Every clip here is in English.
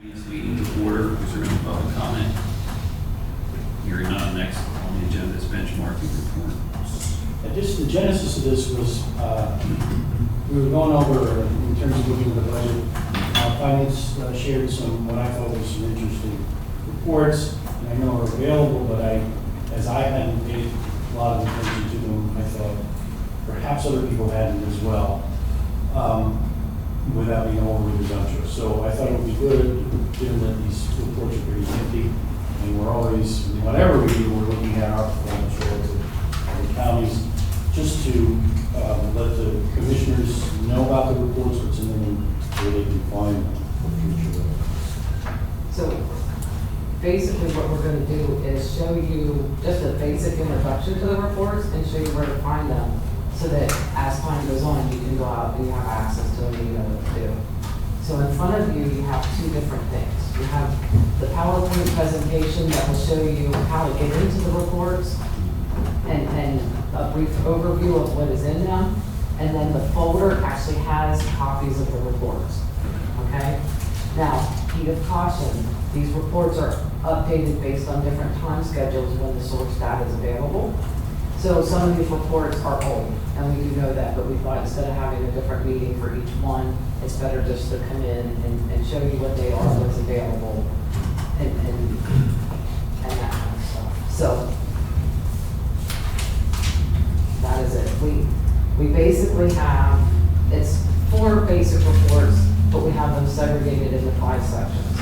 This meeting to order. Is there any public comment? Hearing none. Next on the agenda is benchmarking report. Just the genesis of this was, we were going over, in terms of looking at the budget, finance shared some, what I thought was some interesting reports, and I know are available, but as I hadn't paid a lot of attention to them, I thought perhaps other people hadn't as well, without being overly presumptuous. So I thought it would be good, given that these reports are pretty nifty, and we're always, whatever we do, we're looking at our performance relative to the counties, just to let the commissioners know about the reports, what's in them, and where they can find them for future reference. So basically what we're going to do is show you just a basic introduction to the reports and show you where to find them, so that as time goes on, you can go out and you have access to them and you know what to do. So in front of you, you have two different things. You have the PowerPoint presentation that will show you how to get into the reports and a brief overview of what is in them. And then the folder actually has copies of the reports, okay? Now, heed of caution, these reports are updated based on different time schedules when the source data is available. So some of these reports are old, and we do know that, but we thought instead of having a different meeting for each one, it's better just to come in and show you what they are, what's available, and that kind of stuff. So that is it. We basically have, it's 4 basic reports, but we have them segregated into 5 sections.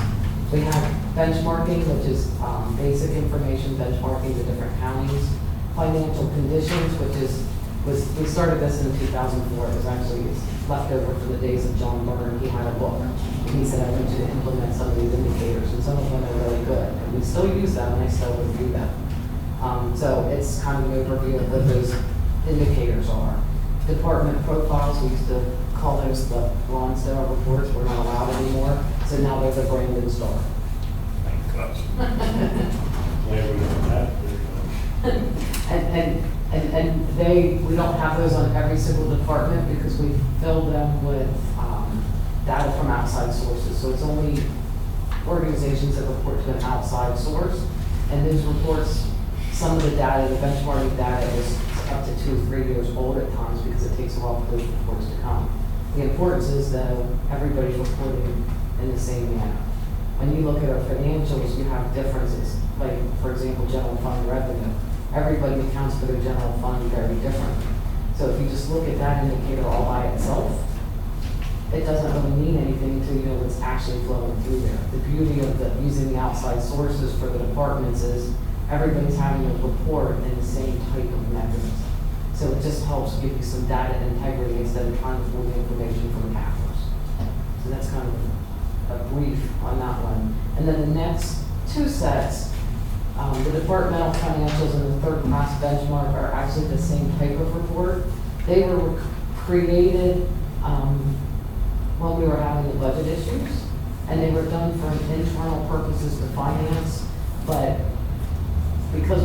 We have benchmarking, which is basic information benchmarking the different counties. Financial conditions, which we started this in 2004. It was actually left over from the days of John Byrne. He had a book. And he said, I want you to implement some of these indicators, and some of them are really good. And we still use them, and I still review them. So it's kind of an overview of what those indicators are. Department profiles, we used to call those the Lonsdale reports. We're not allowed anymore. So now they're the Brandon Star. Thank gosh. Yeah, we don't have it. And we don't have those on every single department because we fill them with data from outside sources. So it's only organizations that report to an outside source. And those reports, some of the data, the benchmarking data is up to 2-3 years old at times because it takes a while for those reports to come. The importance is that everybody's reporting in the same manner. When you look at our financials, you have differences. Like, for example, general fund revenue. Everybody accounts for their general fund very differently. So if you just look at that indicator all by itself, it doesn't really mean anything until you know what's actually flowing through there. The beauty of using the outside sources for the departments is everybody's having a report in the same type of mechanism. So it just helps give you some data integrity instead of trying to pull the information from CAFRs. So that's kind of a brief on that one. And then the next 2 sets, the departmental financials and the third class benchmark are actually the same type of report. They were created when we were having the budget issues, and they were done for internal purposes to finance, but because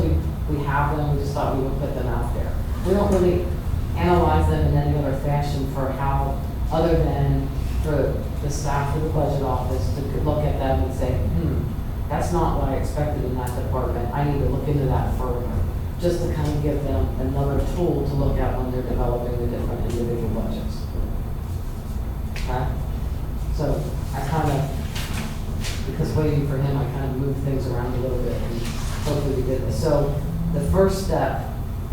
we have them, we just thought we would put them out there. We don't really analyze them in any other fashion for how, other than for the staff of the budget office to look at them and say, that's not what I expected in that department. I need to look into that further, just to kind of give them another tool to look at when they're developing the different individual budgets. Okay? So I kind of, because waiting for him, I kind of moved things around a little bit, and hopefully we did this. So the first step,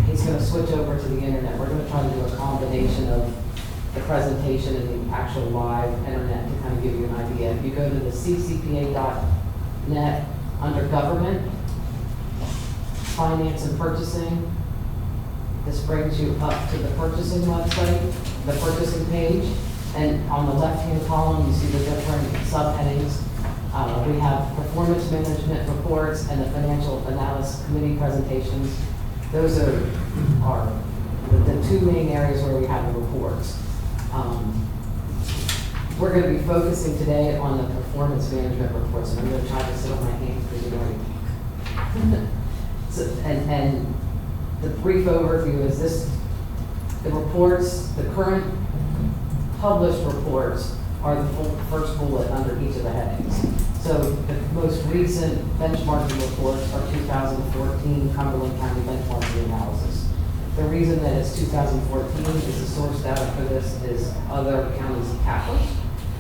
he's going to switch over to the internet. We're going to try to do a combination of the presentation and the actual live internet to kind of give you an idea. If you go to the ccpa.net under government, finance and purchasing, this brings you up to the purchasing website, the purchasing page, and on the left-hand column you see the different subheadings. We have performance management reports and the financial analysis committee presentations. Those are the 2 main areas where we have the reports. We're going to be focusing today on the performance management reports, and I'm going to try to sit on my hands because you know. So, and the brief overview is this: the reports, the current published reports are the first bullet under each of the headings. So the most recent benchmarking reports are 2014 Cumberland County benchmarking analysis. The reason that it's 2014 is the source data for this is other counties' CAPRs,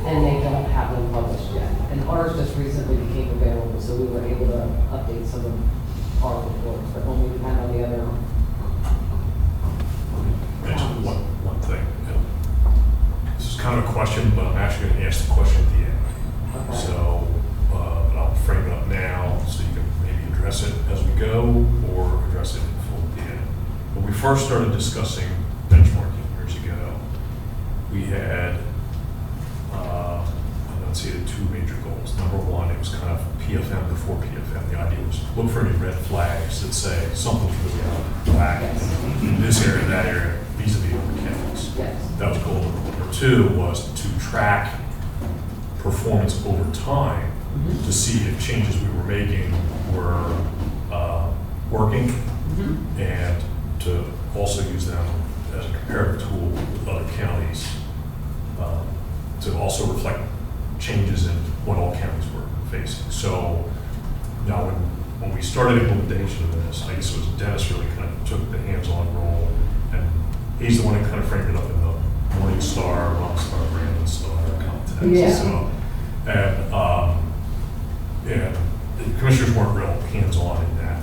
and they don't have them published yet. And ours just recently became available, so we were able to update some of our reports, but only depend on the other. Mention one thing. This is kind of a question, but I'm actually going to ask the question at the end. Okay. So I'll frame it up now so you can maybe address it as we go or address it in full at the end. When we first started discussing benchmarking years ago, we had enunciated two major goals. Number one, it was kind of PFM before PFM. The idea was look for any red flags that say something's really out of whack in this area, that area, vis-a-vis other counties. Yes. That was goal number one. Number two was to track performance over time to see if changes we were making were working and to also use them as a comparative tool with other counties to also reflect changes in what all counties were facing. So now when we started implementation of this, I guess it was Dennis really kind of took the hands-on role, and he's the one that kind of framed it up in the Morning Star, Rockstar, Brandon Star context. Yeah. So, and the commissioners weren't real hands-on in that.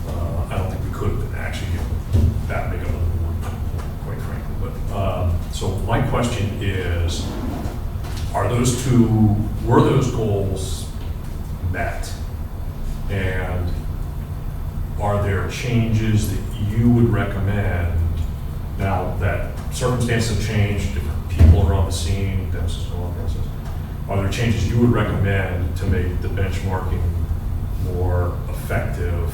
I don't think we could have been actually given that big of a reward, quite frankly. But so my question is, were those goals met? And are there changes that you would recommend now that circumstances have changed, different people are on the scene, Dennis is no longer on the scene? Are there changes you would recommend to make the benchmarking more effective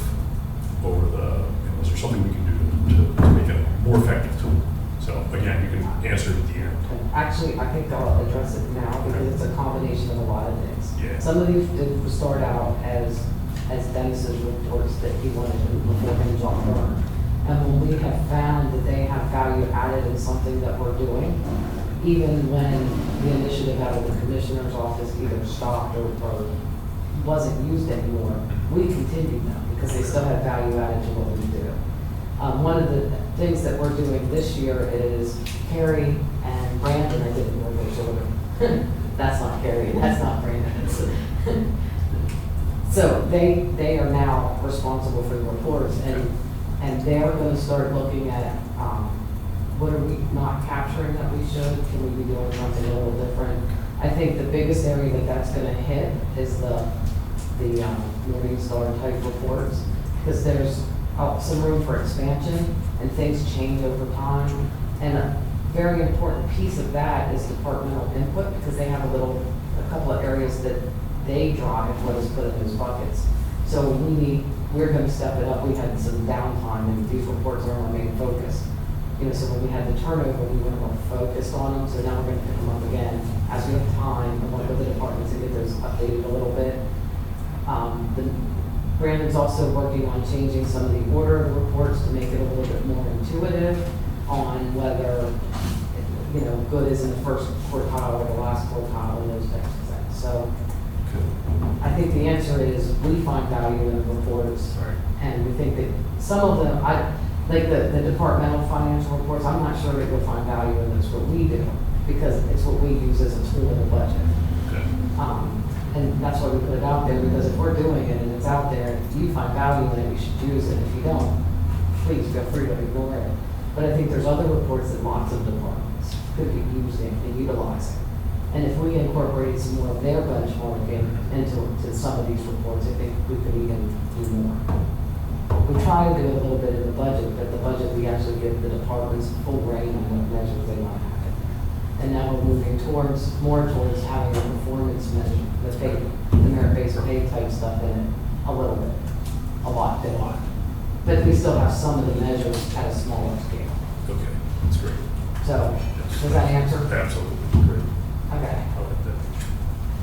is there something we can do to make it a more effective tool? So again, you can answer it at the end. Actually, I think I'll address it now because it's a combination of a lot of things. Yeah. Some of these did start out as Dennis's reports that he wanted before him John Byrne. And when we have found that they have value added in something that we're doing, even when the initiative out of the commissioner's office either stopped or wasn't used anymore, we continued them because they still have value added to what we do. One of the things that we're doing this year is Carrie and Brandon, I didn't know which order. That's not Carrie, that's not Brandon. So they are now responsible for the reports, and they're going to start looking at what are we not capturing that we should? Can we be doing something a little different? I think the biggest area that's going to hit is the Morning Star type reports, because there's some room for expansion and things change over time. And a very important piece of that is departmental input, because they have a couple of areas that they drive what is put in those buckets. So we're going to step it up. We had some downtime, and these reports are our main focus. So when we had the turnover, we were more focused on them. So now we're going to pick them up again as we have time. I want to go to the departments and get those updated a little bit. Brandon's also working on changing some of the order of the reports to make it a little bit more intuitive on whether, good is in the first quartile or the last quartile and those types of things. So I think the answer is we find value in the reports, and we think that some of them, like the departmental financial reports, I'm not sure that you'll find value in this, but we do, because it's what we use as a tool in the budget. And that's why we put it out there, because if we're doing it and it's out there, if you find value in it, you should use it. If you don't, please feel free to ignore it. But I think there's other reports that lots of departments could be using and utilizing. And if we incorporated some more of their benchmarking into some of these reports, I think we could even do more. We try to do a little bit in the budget, but the budget, we actually give the departments full reign on what measures they want to have in there. And now we're moving more towards having a performance measure, the merit-based pay type stuff in it, a little bit, a lot. But we still have some of the measures at a smaller scale. Okay, that's great. So, does that answer? Absolutely, great. Okay. I like that.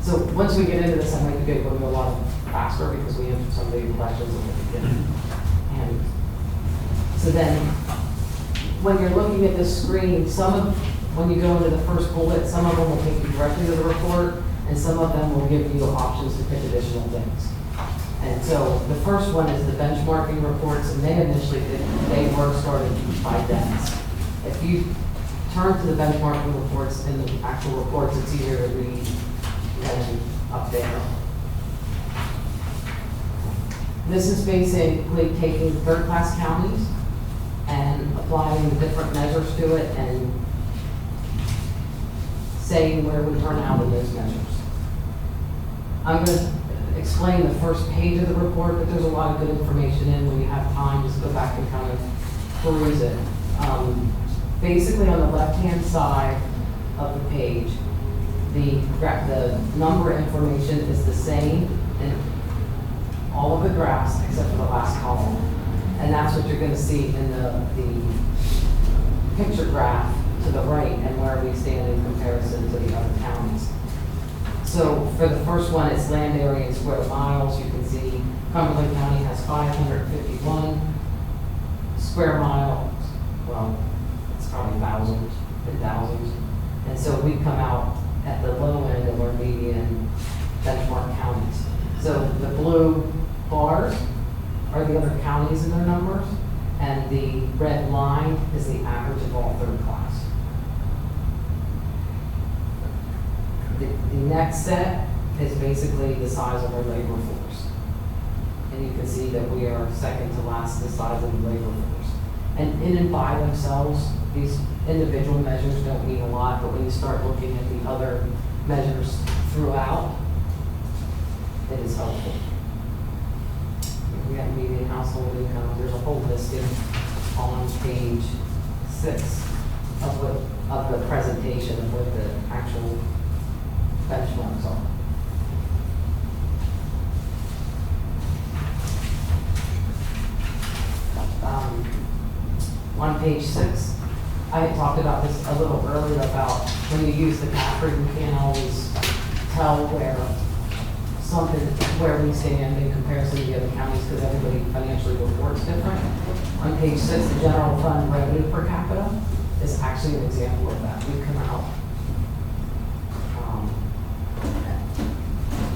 So once we get into this, I might be able to go a lot faster because we answered some of the questions at the beginning. And so then, when you're looking at this screen, when you go into the first bullet, some of them will take you directly to the report. and some of them will give you options to pick additional things. And so the first one is the benchmarking reports, and they initially they were started by Dennis. If you turn to the benchmarking reports in the actual reports, it's easier to read than up there. This is basically taking third-class counties and applying the different measures to it and saying where we turn out in those measures. I'm going to explain the first page of the report, but there's a lot of good information in. When you have time, just go back and kind of peruse it. Basically, on the left-hand side of the page, the number information is the same in all of the graphs except for the last column. And that's what you're going to see in the picture graph to the right and where we stand in comparison to the other counties. So for the first one, it's land area in square miles. You can see Cumberland County has 551 square miles. Well, it's probably thousands and thousands. And so we come out at the low end of our median benchmark counties. So the blue bars are the other counties and their numbers, and the red line is the average of all third class. The next set is basically the size of our labor force. And you can see that we are second to last the size of the labor force. And in and by themselves, these individual measures don't mean a lot, but when you start looking at the other measures throughout, it is helpful. We have median household income. There's a whole listing on page 6 of the presentation of what the actual benchmarks are. On page 6, I had talked about this a little earlier about when you use the CAFR, you can't always tell where we stand in comparison to the other counties because everybody financially reports different. On page 6, the general fund revenue per capita is actually an example of that. We come out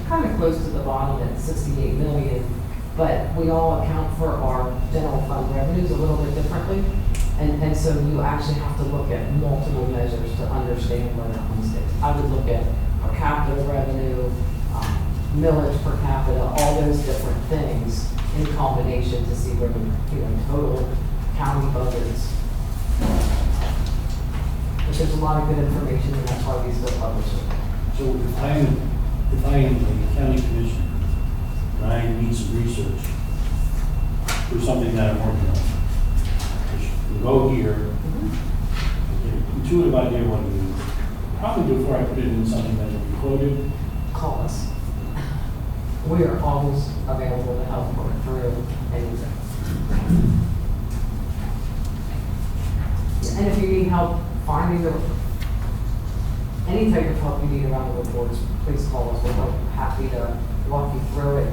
kind of close to the bottom at 68 million, but we all account for our general fund revenues a little bit differently. And so you actually have to look at multiple measures to understand where that one sits. I would look at per capita revenue, millage per capita, all those different things in combination to see where the total county budgets. But there's a lot of good information, and that's why we still publish it. So if I am a county commissioner and I need some research for something that I'm working on, I should go here, get an intuitive idea what to do. Probably before I put it in something that will be quoted. Call us. We are always available to help work through anything. And if you need help finding any type of help you need around the reports, please call us. We're happy to walk you through it,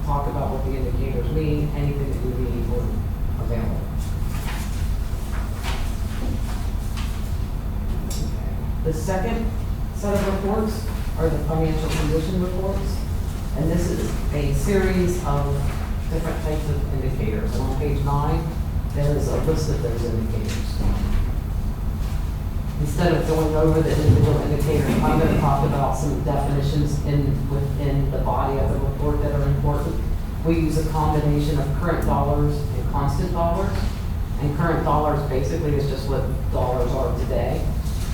talk about what the indicators mean, anything that you need, we're available. The second set of reports are the financial condition reports. And this is a series of different types of indicators. And on page 9, there is a list of those indicators. Instead of going over the individual indicators, I'm going to talk about some definitions within the body of the report that are important. We use a combination of current dollars and constant dollars. And current dollars basically is just what dollars are today.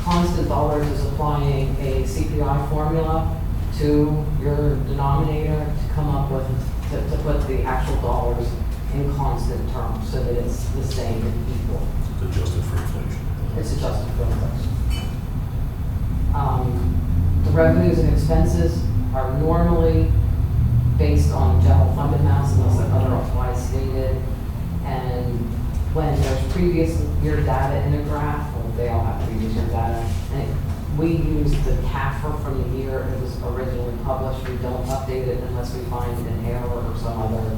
Constant dollars is applying a CPI formula to your denominator to come up with, to put the actual dollars in constant terms so that it's the same and equal. It's adjusted for inflation. It's adjusted for inflation. The revenues and expenses are normally based on general fund amounts unless otherwise stated. And when there's previous year data in a graph, well, they all have previous year data, and we use the CAFR from the year it was originally published. We don't update it unless we find an error or some other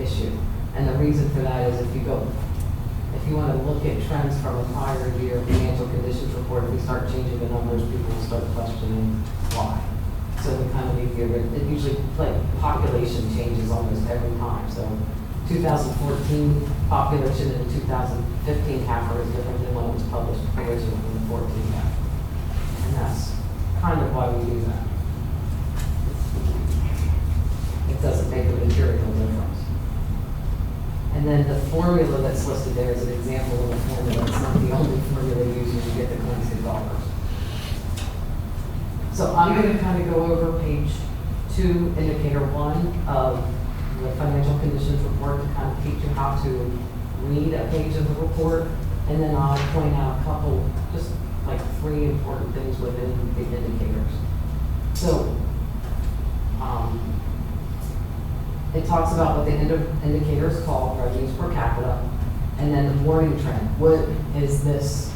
issue. And the reason for that is if you go if you want to look at trends from a prior year financial conditions report, if we start changing the numbers, people will start questioning why. So we kind of need it usually, like, population changes almost every time. So 2014 population and 2015 half is different than when it was published originally in the 14 half. And that's kind of why we do that. It doesn't make a material difference. And then the formula that's listed there is an example of a formula. It's not the only formula used when you get the constant dollars. So I'm going to kind of go over page 2, indicator 1 of the financial conditions report to kind of teach you how to read a page of the report. And then I'll point out a couple, just like 3 important things within the indicators. So it talks about what the indicator is called, revenues per capita, and then the warning trend. What is this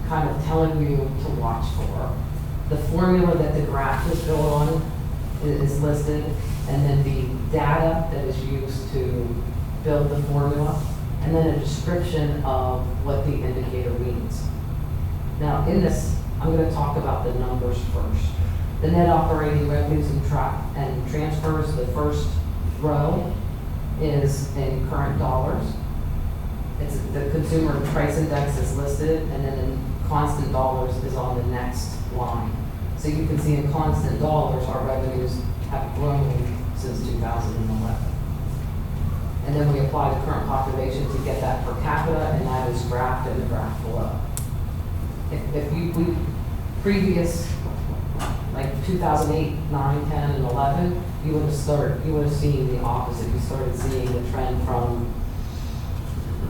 kind of telling you to watch for? The formula that the graph is built on is listed, and then the data that is used to build the formula, and then a description of what the indicator means. Now, in this, I'm going to talk about the numbers first. The net operating revenues and transfers, the first row is in current dollars. It's the consumer price index is listed, and then in constant dollars is on the next line. So you can see in constant dollars, our revenues have grown since 2011. And then we apply the current population to get that per capita, and that is graphed in the graph below. If we previous, like 2008, 9, 10, and 11, you would have seen the opposite. You started seeing the trend from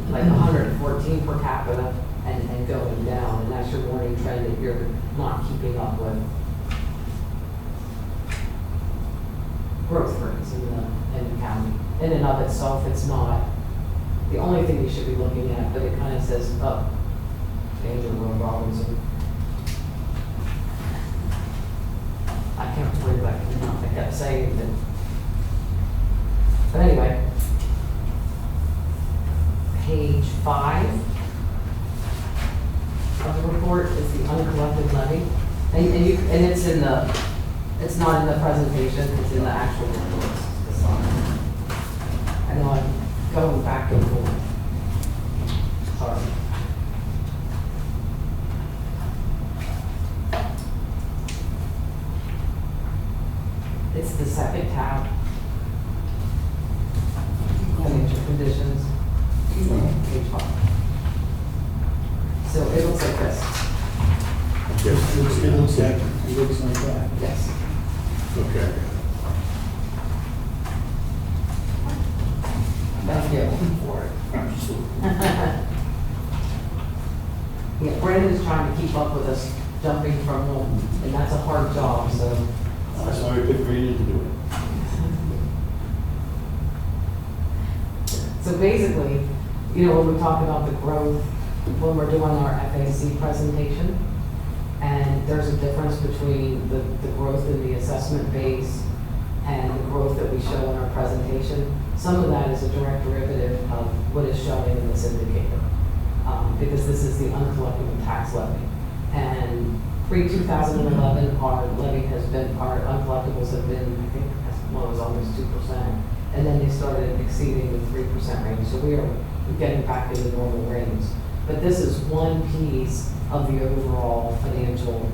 like 114 per capita and going down, and that's your warning trend that you're not keeping up with growth rates in the county. In and of itself, it's not the only thing you should be looking at, but it kind of says, oh, danger, Will Robinson. I can't believe that came out. I kept saying that. But anyway, page 5 of the report is the uncollected levy. And it's not in the presentation, it's in the actual report. I know I'm going back and forth. Sorry. It's the second tab. Financial conditions. Page 5. So it looks like this. It looks like that. Yes. Okay. Thank you for it. Yeah, Brandon is trying to keep up with us, jumping from one, and that's a hard job, so. That's why we picked Brandon to do it. So basically, when we talk about the growth, when we're doing our FAC presentation, and there's a difference between the growth in the assessment base and the growth that we show in our presentation. Some of that is a direct derivative of what is showing in this indicator, because this is the uncollectible tax levy. And pre-2011, our uncollectibles have been, I think, as low as almost 2%. And then they started exceeding the 3% range. So we are getting back into normal range. But this is one piece of the overall financial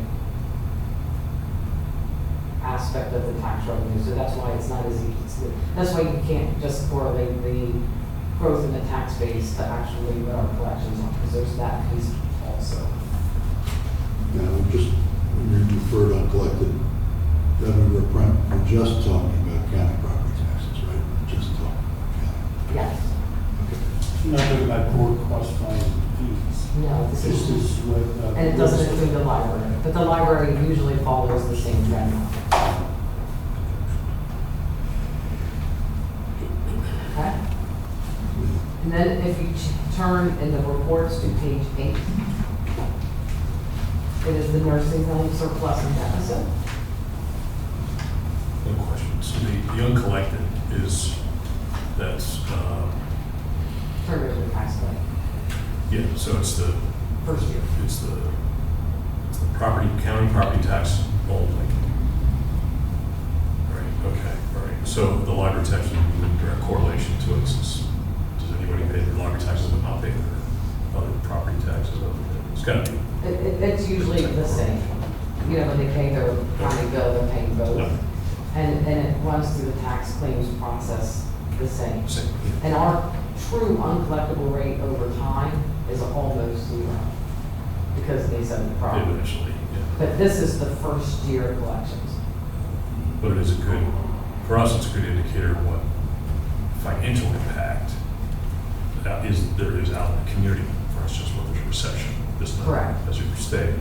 aspect of the tax revenue. So that's why it's not as easy. That's why you can't just correlate the growth in the tax base to actually what our collections are, because there's that piece also. Now, when you refer to uncollected revenue, we're just talking about county property taxes, right? We're just talking about county. Yes. Okay. You're not talking about court cost-finding fees. No, this This is, is what. and it doesn't include the library, but the library usually follows the same trend. Okay? And then if you turn in the reports to page 8, it is the nursing home surplus and deficit. No question. So the uncollected is, that's turned over the tax claim, Yeah, so it's the first year. It's the property, county property tax only. Right, okay, all right. So the library tax would be in direct correlation to it, since, does anybody pay their library taxes but not pay their other property taxes? It's gotta be. It's usually the same. You know, when they pay their county bill, they're paying both. Yeah. And it runs through the tax claims process the same. Same, yeah. And our true uncollectible rate over time is almost zero because they send the property. Eventually, yeah. But this is the first year of collections. But it is a good, for us, it's a good indicator of what financial impact there is out in the community for us, just whether there's a recession, this number, Correct. as you stay.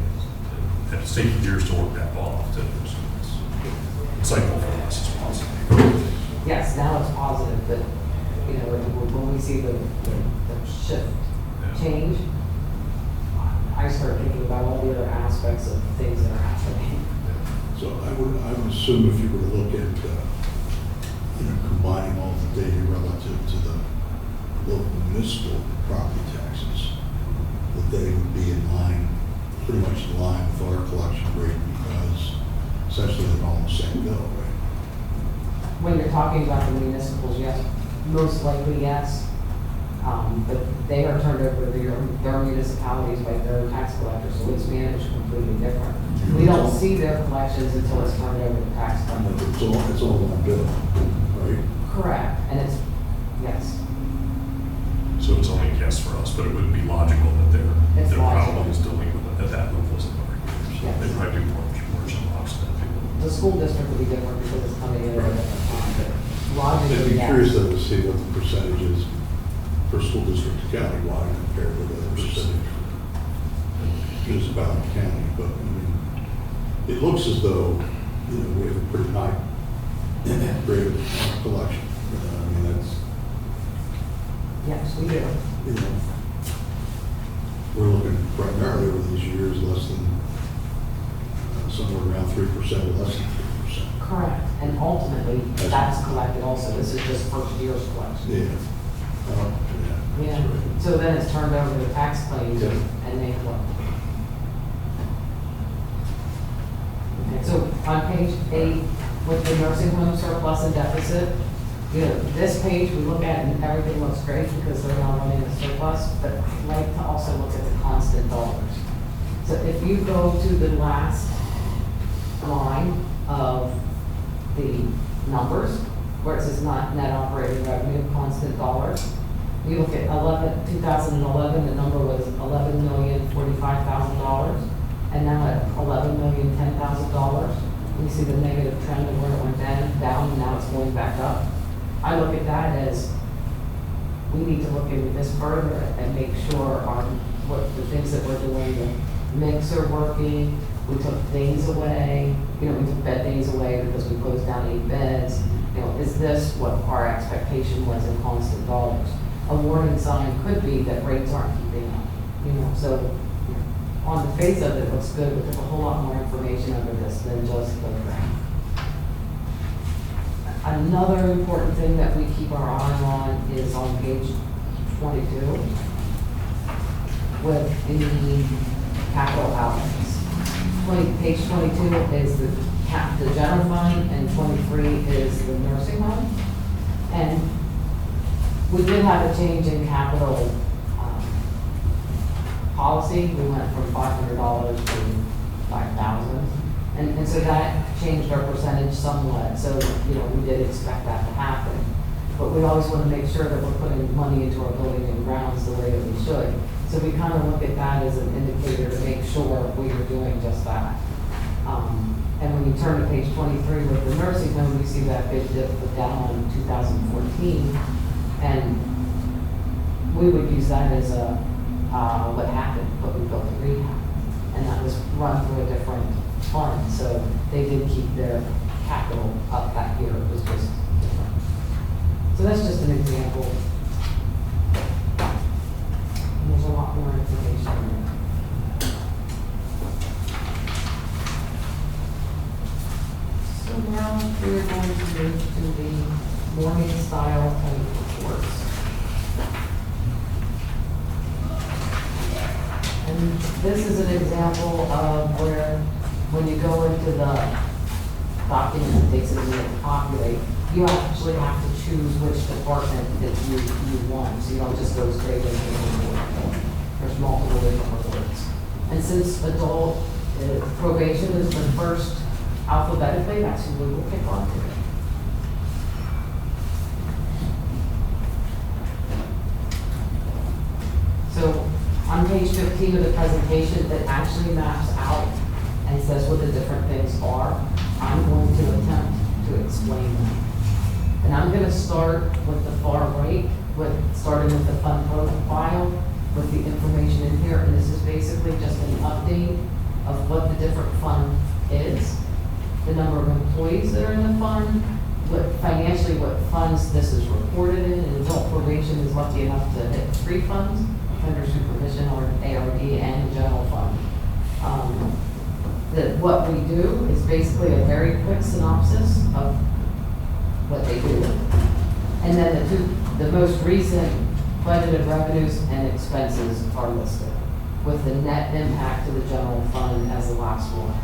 And it's taken years to work that off, too. So it's insightful for us, it's positive. Yes, now it's positive, but, you know, when we see the shift Yeah. change, I start thinking about all the other aspects of things that are happening. So I would assume if you were to look at, combining all the data relative to the local municipal property taxes, that they would be in line, pretty much in line with our collection rate, because essentially they're all in the same bill, right? When you're talking about the municipals, yes, most likely yes. But they are turned over to their municipalities by their tax collectors, so it's managed completely different. We don't see their collections until it's turned over to the tax And collector. it's all one bill, right? Correct, and it's, yes, So it's only a guess for us, but it wouldn't be logical that It's they're logical. probably still delinquent at that level as a number of years. Yes. They probably do more some lots than people. the school district will be different because it's coming in at a different time, but I'd logically, be curious yes. though to see what the percentage is for school district countywide compared with the percentage for municipality county, but I mean, it looks as though, we have a pretty high rate of collection. I mean, that's, Yes, we do. We're looking primarily over these years less than, somewhere around 3% or less than 3%. Correct, and ultimately, that's collected also, this is just first year's collection. Yeah. Yeah. Yeah, That's right. so then it's turned over to tax claims Yeah. and they collect. Okay, so on page 8, with the nursing home surplus and deficit, this page we look at and everything looks great because they're not running a surplus, but I'd like to also look at the constant dollars. So if you go to the last line of the numbers, where it says not net operating revenue, constant dollars, you look at 2011, the number was $11,045,000, and now at $11,010,000. You see the negative trend of where it went down, and now it's going back up. I look at that as, we need to look into this further and make sure what the things that we're doing, the mix are working, we took days away, we took bed days away because we closed down 8 beds. Is this what our expectation was in constant dollars? A warning sign could be that rates aren't keeping up, so on the face of it, it looks good, but there's a whole lot more information under this than just the graph. Another important thing that we keep our eye on is on page 22 with the capital outlays. Page 22 is the general fund and 23 is the nursing home. And we did have a change in capital policy. We went from $500 to $5,000. And so that changed our percentage somewhat. So, we did expect that to happen. But we always want to make sure that we're putting money into our building and grounds the way that we should. So we kind of look at that as an indicator to make sure we are doing just that. And when you turn to page 23 with the nursing home, you see that big dip down in 2014. And we would use that as what happened, but we built a rehab. And that was run through a different fund. So they did keep their capital up that year. It was just different. So that's just an example. And there's a lot more information there. So now we're going to move to the morning style type reports. this is an example of where, when you go into the document that takes it a minute to populate, you actually have to choose which department that you want, so you don't just go straight into the report. There's multiple different reports. And since adult probation is the first alphabetically, that's who we will pick on today. So on page 15 of the presentation, that actually maps out and says what the different things are. I'm going to attempt to explain them. And I'm going to start with the far right, starting with the fund profile, with the information in here. And this is basically just an update of what the different fund is, the number of employees that are in the fund, financially what funds this is reported in, and adult probation is lucky enough to hit 3 funds, offender supervision or ARD and the general fund. What we do is basically a very quick synopsis of what they do. And then the most recent budgeted revenues and expenses are listed, with the net impact to the general fund as the last one.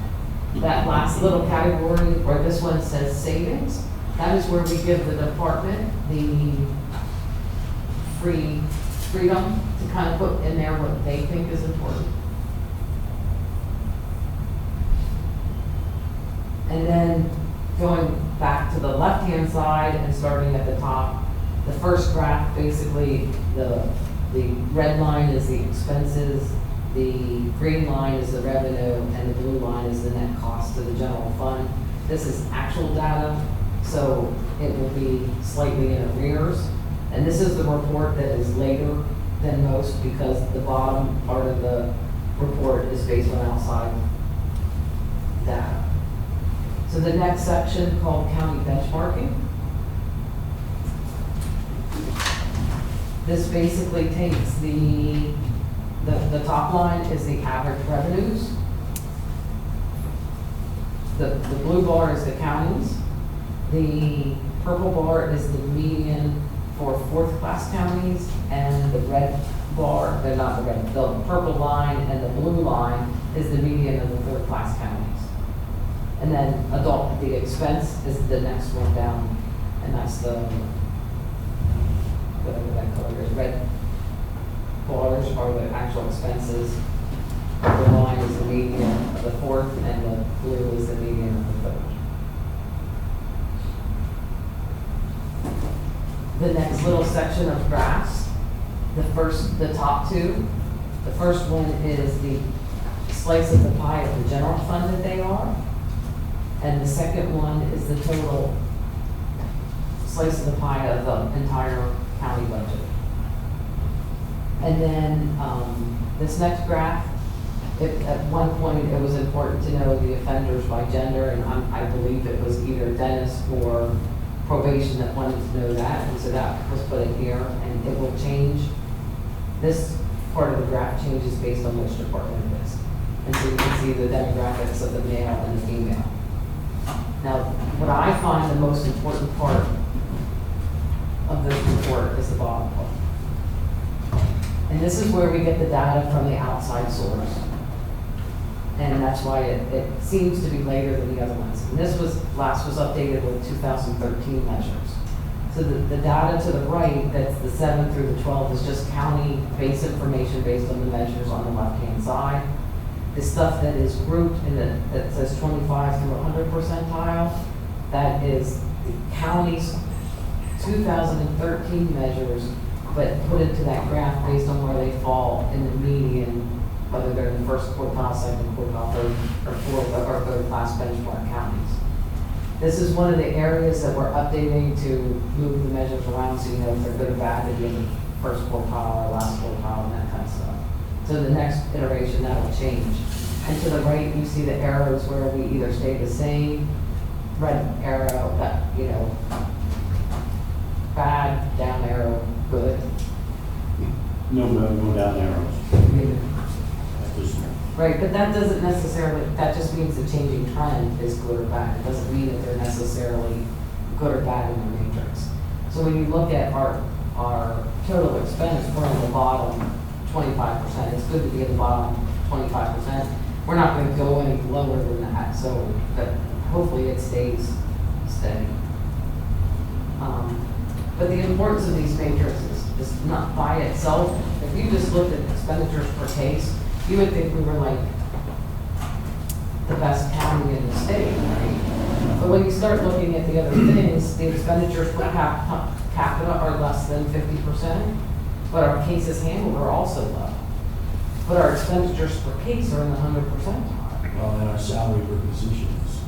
That last little category where this one says savings, that is where we give the department the freedom to kind of put in there what they think is important. And then going back to the left-hand side and starting at the top, the first graph, basically the red line is the expenses, the green line is the revenue, and the blue line is the net cost to the general fund. This is actual data, so it will be slightly in arrears. And this is the report that is later than most because the bottom part of the report is based on outside data. So the next section called county benchmarking. This basically takes the top line is the average revenues. The blue bar is the counties. The purple bar is the median for 4th class counties, and the red bar, they're not the red, the purple line and the blue line is the median of the 3rd class counties. And then the expense is the next one down, and that's the, whatever that color is, red bars are the actual expenses. The line is the median of the 4th, and the blue is the median of the 3rd. The next little section of graphs, the top 2, the first one is the slice of the pie of the general fund that they are. And the second one is the total slice of the pie of the entire county budget. And then this next graph, at one point it was important to know the offenders by gender, and I believe it was either Dennis or probation that wanted to know that, and so that was put in here, and it will change. This part of the graph changes based on which department it is. And so you can see the demographics of the male and the female. Now, what I find the most important part of this report is the bottom part. And this is where we get the data from the outside source. And that's why it seems to be later than the other ones. And this was updated with 2013 measures. So the data to the right, that's the 7 through the 12, is just county-based information based on the measures on the left-hand side. The stuff that is grouped that says 25 through 100 percentile, that is the county's 2013 measures, but put into that graph based on where they fall in the median, whether they're in the 1st quartile, 2nd quartile, 3rd or 4th or 3rd class benchmark counties. This is one of the areas that we're updating to move the measures around so you know if they're good or bad, if you're in the 1st quartile or last quartile and that kind of stuff. So the next iteration, that'll change. And to the right, you see the arrows where we either stay the same, red arrow, bad, down arrow, good. No down arrows. Right, but that doesn't necessarily, that just means the changing trend is good or bad. It doesn't mean that they're necessarily good or bad in the matrix. So when you look at our total expense, we're on the bottom 25%. It's good to be at the bottom 25%. We're not gonna go any lower than that, so that hopefully it stays steady. But the importance of these matrices is not by itself. If you just looked at expenditures per case, you would think we were like the best county in the state, right? But when you start looking at the other things, the expenditures per capita are less than 50%, but our cases handled are also low. But our expenditures per case are in the 100%. Well, and our salary per positions.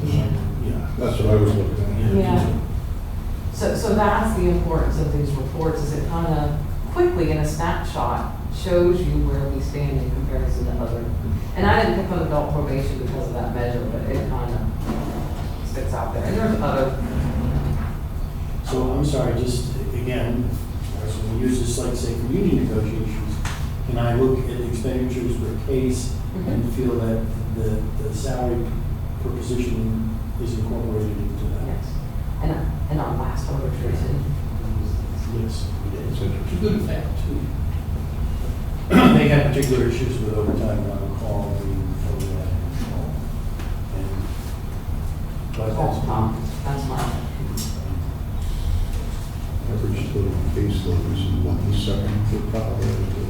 Yeah. Yeah, that's what I was looking at. Yeah. So that's the importance of these reports, is it kind of quickly in a snapshot shows you where we stand in comparison to other. And I didn't pick on adult probation because of that measure, but it kind of sticks out there. And there's other. So I'm sorry, just again, so we use this, like, say, for union negotiations, can I look at expenditures per case and feel that the salary per position is incorporated into that? Yes. And our last order too. Yes, we did. It's interesting. Good fact, too. They had particular issues with overtime on call, and that. But That's my. Average total caseload is in what, the second for Colorado?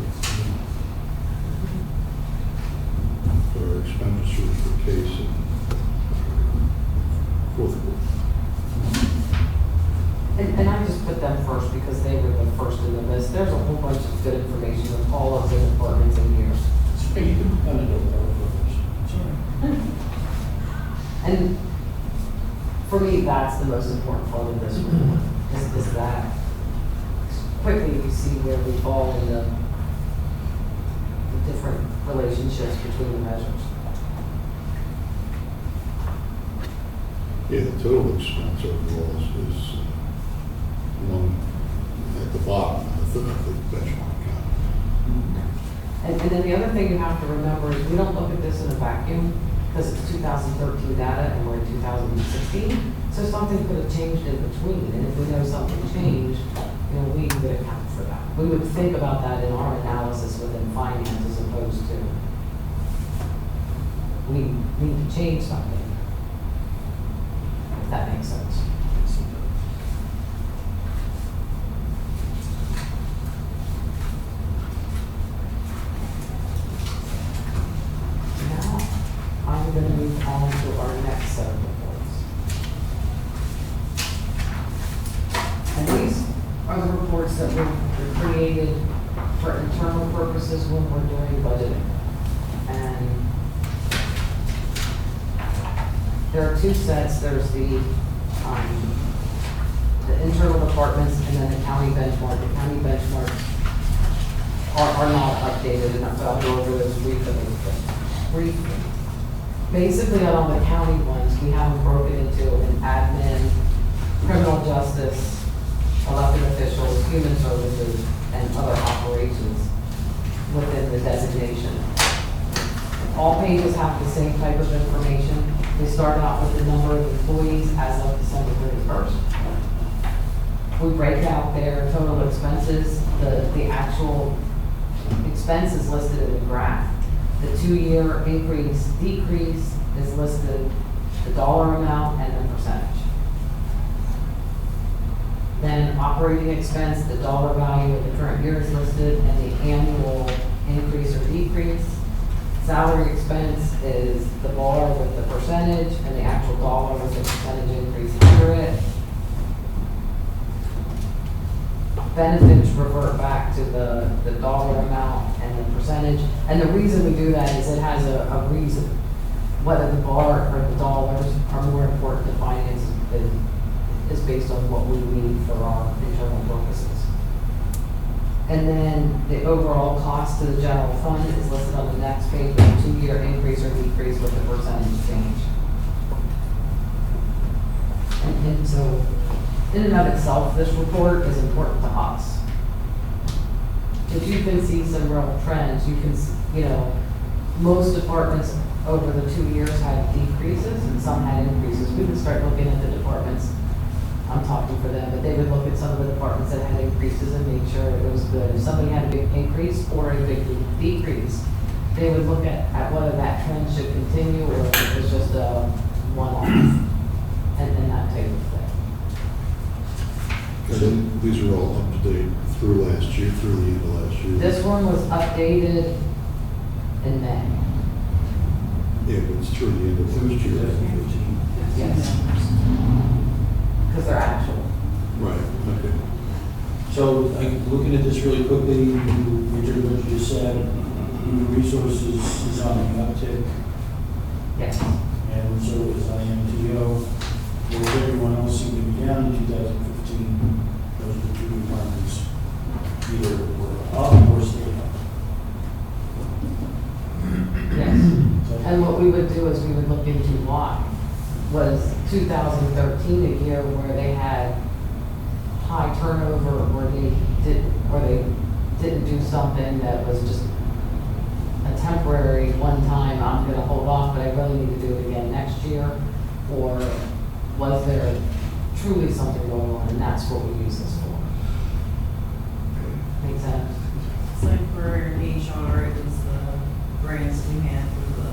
For expenditures per case in fourth quarter. And I just put them first because they were the first in the list. There's a whole bunch of good information with all of the departments in here. it's pretty good, kind of don't Sorry. And for me, that's the most important part of this report, is that quickly we see where we fall in the different relationships between the measures. Yeah, the total expense overall is one at the bottom of the benchmark count. And then the other thing you have to remember is we don't look at this in a vacuum because it's 2013 data and we're in 2016. So something could have changed in between. And if we know something changed, we would account for that. We would think about that in our analysis within finance as opposed to we need to change something. If that makes sense. Now, I'm going to move on to our next set of reports. And these are the reports that were created for internal purposes when we're doing budgeting. And there are two sets. There's the internal departments and then the county benchmark. The county benchmarks are not updated, and I'll go over those briefly. Basically, on the county ones, we have them broken into an admin, criminal justice, elected officials, human services, and other operations within the designation. All pages have the same type of information. We start out with the number of employees as of December 31st. We break out their total expenses, the actual expenses listed in the graph. The 2-year increase, decrease is listed, the dollar amount and the percentage. Then operating expense, the dollar value of the current year is listed, and the annual increase or decrease. Salary expense is the bar with the percentage, and the actual dollar with the percentage increase under it. Benefits revert back to the dollar amount and the percentage. And the reason we do that is it has a reason. Whether the bar or the dollars are more important to finance is based on what we need for our internal purposes. And then the overall cost to the general fund is listed on the next page with a 2-year increase or decrease with the percentage change. And so, in and of itself, this report is important to us. If you can see some real trends, you can, most departments over the 2 years had decreases and some had increases. We would start looking at the departments, I'm talking for them, but they would look at some of the departments that had increases and make sure it was good. If somebody had a big increase or a big decrease, they would look at whether that trend should continue or if it was just a one-off and that type of thing. And then these are all up to date through last year, through the end of last year. This one was updated in May. Yeah, but it's through the end of last year. 2015. Yes. Because they're actual. Right, okay. So, looking at this really quickly, Richard, what you just said, human resources is on the uptick, Yes. and so is IMTO. Whereas everyone else seemed to be down in 2015, those are the two departments either were up or stayed up. Yes. So, And what we would do is we would look into why. Was 2013 a year where they had high turnover, or they didn't do something that was just a temporary one time, I'm gonna hold off, but I really need to do it again next year? Or was there truly something going on, and that's what we use this for? Make sense? It's like for HR, it was the grants we had for the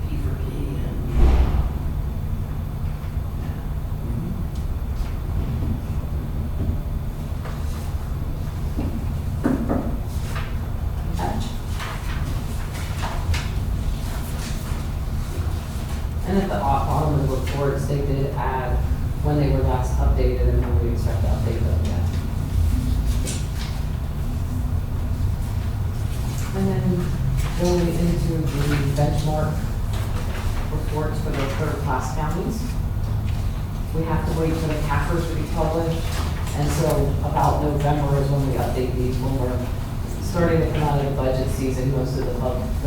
P4P and. And at the bottom of the reports, they did add when they were last updated and when we expect to update them again. And then going into the benchmark reports for the third-class counties, we have to wait for the CAFRs to be published. And so about November is when we update these, when we're starting to come out of the budget season. Most of the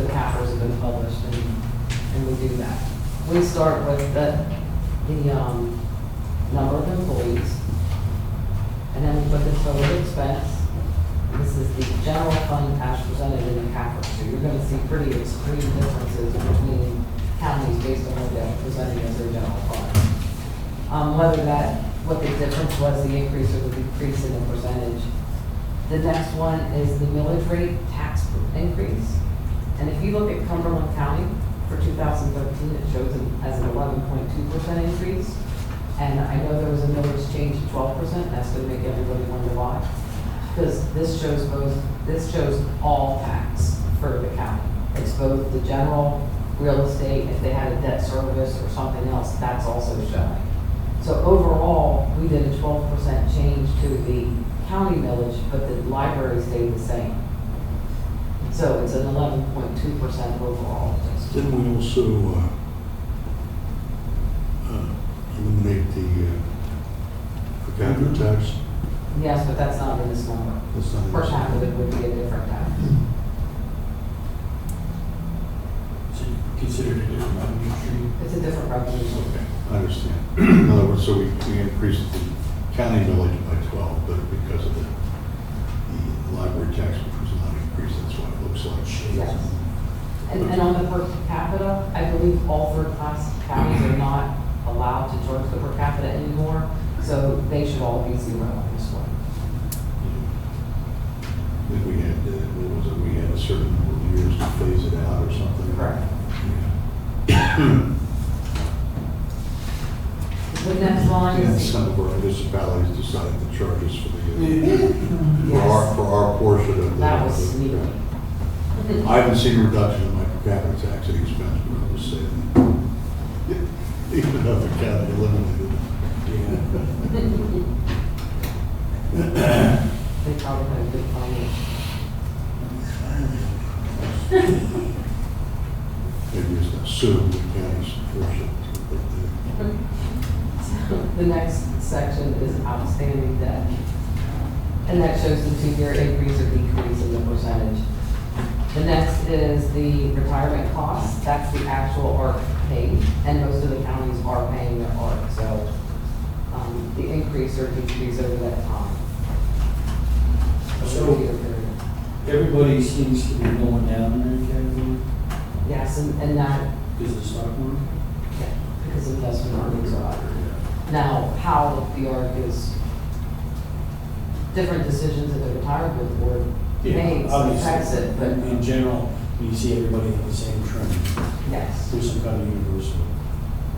CAFRs have been published, and we do that. We start with the number of employees, and then we put the total expense. This is the general fund as presented in the CAFR. So you're going to see pretty extreme differences between counties based on what they're presenting as their general fund. What the difference was, the increase or the decrease in the percentage. The next one is the millage rate tax increase. And if you look at Cumberland County for 2013, it shows as an 11.2% increase. And I know there was a millage change to 12%. That's going to make everybody wonder why. Because this shows all tax for the county. It's both the general real estate, if they had a debt service or something else, that's also showing. So overall, we did a 12% change to the county millage, but the library stayed the same. So it's an 11.2% overall. Didn't we also eliminate the per capita tax? Yes, but that's not in this number. That's not in Per this number. capita would be a different tax. So you consider it a different revenue stream? It's a different revenue. Okay, I understand. In other words, so we increased the county millage by 12, but because of the library tax, which was not increased, that's why it looks like. Yes. And on the per capita, I believe all third-class counties are not allowed to charge the per capita anymore, so they should all be zero on this one. I think we had, what was it, we had a certain number of years to phase it out or something? Correct. Yeah. The next line And is, some of our municipalities decided to charge us for our portion of the. that was sneaky. I haven't seen a reduction in my per capita tax expense, but I'll just say that. Even though the county eliminated it. They probably had a good finance. Maybe it's assumed the county's portion. The next section is outstanding debt. And that shows the 2-year increase or decrease in the percentage. The next is the retirement costs. That's the actual ARC paid, and most of the counties are paying their ARC. So the increase or decrease over that time. So- 2-year period. Everybody seems to be going down in their category Yes, and that, because of the stock market. yeah, because investment earnings are up. Now, how the ARC is, different decisions that the retirement board makes Obviously, affects it, but in general, You see everybody in the same trend. Yes, There's some kind of universal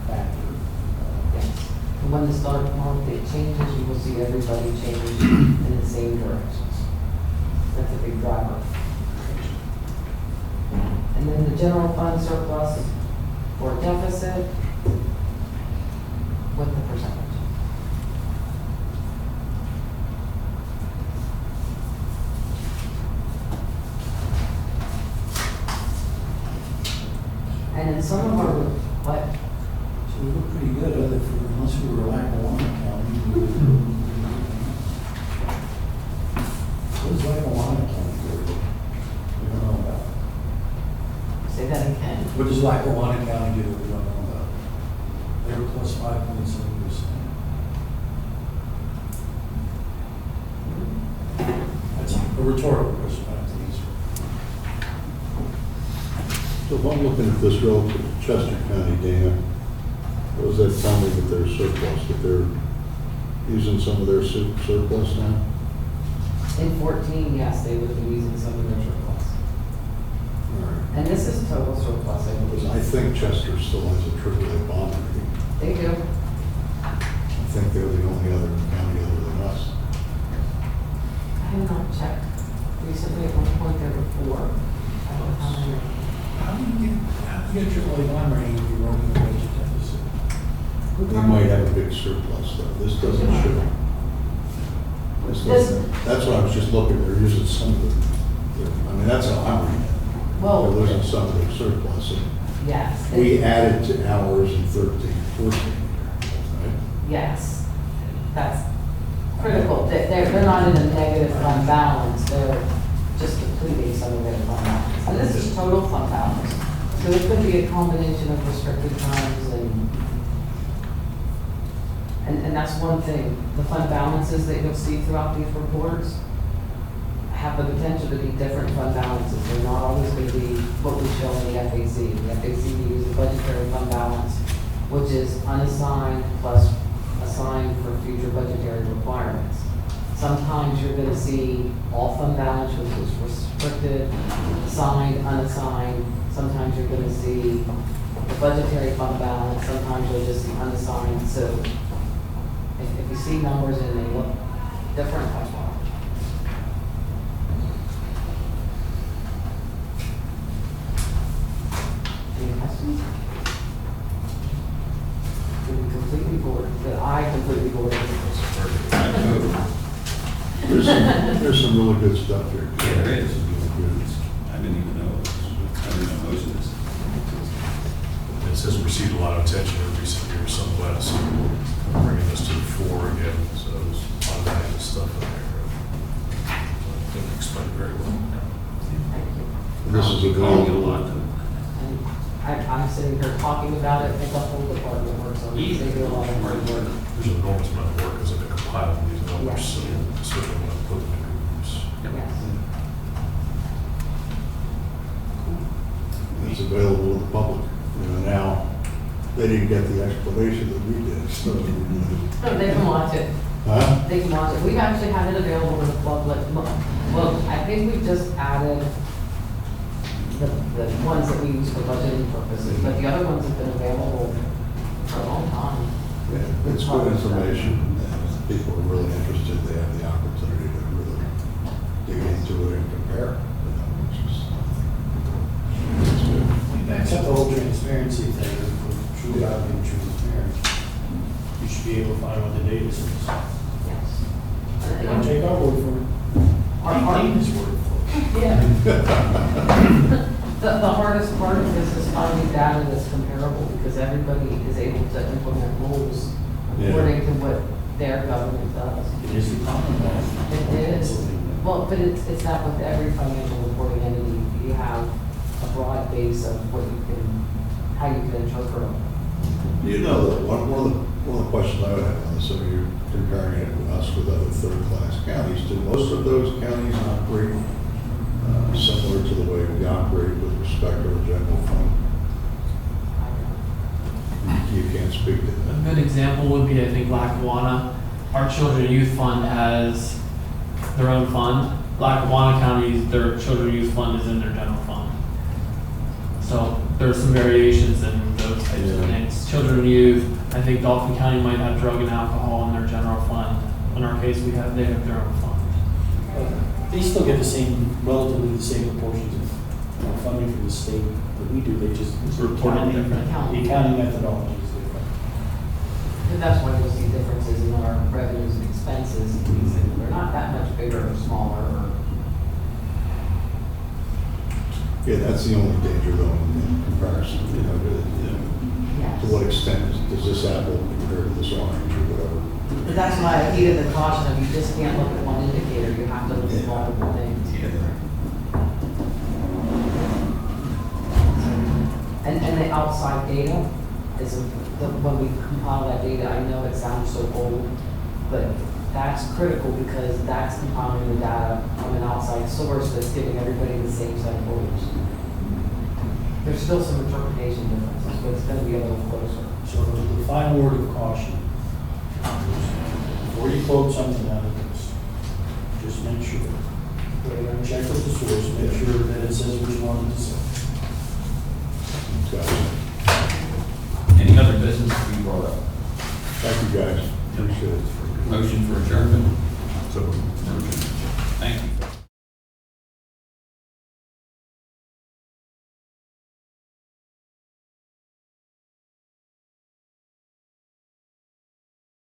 factor. yes. And when the stock market changes, you will see everybody change in the same directions. That's a big driver. And then the general fund surplus or deficit, what the percentage? And in some of our, what, So we look pretty good, other for, unless we were Lackawanna County. What does Lackawanna County do? We don't know about. say that again? What does Lackawanna County do that we don't know about? They were plus 5.7%. That's a rhetorical question, I have to answer. So if I'm looking at this relative to Chester County, Dan, what does that tell me that they're surplus, that they're using some of their surplus now? In 14, yes, they would be using some of their surplus. All right. And this is total surplus, I Because I believe. think Chester still has a AAA bond rating. They do. I think they're the only other county other than us. I have not checked. Recently, at one point, there were 4. I don't know how many. How do you get AAA bond rating if you're running a budget deficit? They might have a big surplus though. This doesn't show. This doesn't- That's what I was just looking, they're using some of the, I mean, that's how I'm reading it. Well, They're losing some of their surplus. And yes. we added to ours in 13, 14, right? Yes, that's critical. They're not in a negative fund balance, they're just depleting some of their fund balance. And this is total fund balance. So it could be a combination of restricted funds and that's one thing. The fund balances that you'll see throughout these reports have the potential to be different fund balances. They're not always going to be what we show in the FAC. The FAC, we use a budgetary fund balance, which is unassigned plus assigned for future budgetary requirements. Sometimes you're going to see all fund balance, which is restricted, assigned, unassigned. Sometimes you're going to see the budgetary fund balance. Sometimes you'll just see unassigned. So if you see numbers and they look different, that's why. Any questions? Did we completely bored? Did I completely bored? There's some really good stuff here. Yeah, there is. I didn't even know, I didn't know most of this. It says received a lot of attention in recent years, somewhat, so bringing this to the fore again, so there's a lot of valuable stuff in there. I think you explained very well. This is a Calling it a good, lot. And I'm sitting here talking about it, I think the whole department works on it, they do a lot of hard work. There's an enormous amount of work as I've been compiling these numbers, Yes. so certainly want to put them in groups. Yes. it's available to the public. You know, now, they didn't get the explanation that we did, so. They can watch it. Huh? They can watch it. We've actually had it available to the public. Well, I think we've just added the ones that we use for budgeting purposes, but the other ones have been available for a long time. Yeah, it's good information, and if people are really interested, they have the opportunity to really dig into it and compare, you know, which is, it's good. Except the whole transparency thing, if we're truly out being transparent, you should be able to find what the data says. Yes. Don't take our word for it. Our- Take Dana's word for it. Yeah. The hardest part of this is finding data that's comparable because everybody is able to implement rules Yeah. according to what their government does. It is the Commonwealth. It is. Well, but it's not with every financial reporting entity. You have a broad base of what you can, how you can interpret them. You know, that one of the questions I would have on this, so you're comparing it with us with other third-class counties, do most of those counties operate similar to the way we operate with respect to our general fund? You can't speak to A that. good example would be, I think, Lackawanna. Our Children and Youth Fund has their own fund. Lackawanna County, their Children and Youth Fund is in their general fund. So there's some variations in those types of Yeah. things. Children and youth, I think Dauphin County might have drug and alcohol in their general fund. In our case, they have their own fund. They still get the same, relatively the same proportions of funding from the state that we do, they just report it Counting. different. The accounting methodology is different. And that's why you'll see differences in our revenues and expenses. They're not that much bigger or smaller or. Yeah, that's the only danger though in comparison, to what extent does this apple compare to this orange or whatever? But that's why I heeded the caution of you just can't look at one indicator, you have to look at multiple things. And the outside data is, when we compile that data, I know it sounds so old, but that's critical because that's compiling the data from an outside source that's giving everybody the same set of rules. There's still some interpretation differences, but it's gonna be a little closer. So the final word of caution, before you quote something out of this, just make sure, check with the source, make sure that it says what you want it to say. Gotcha. Any other business to be brought up? Thank you, guys. Appreciate it. Motion for adjournment?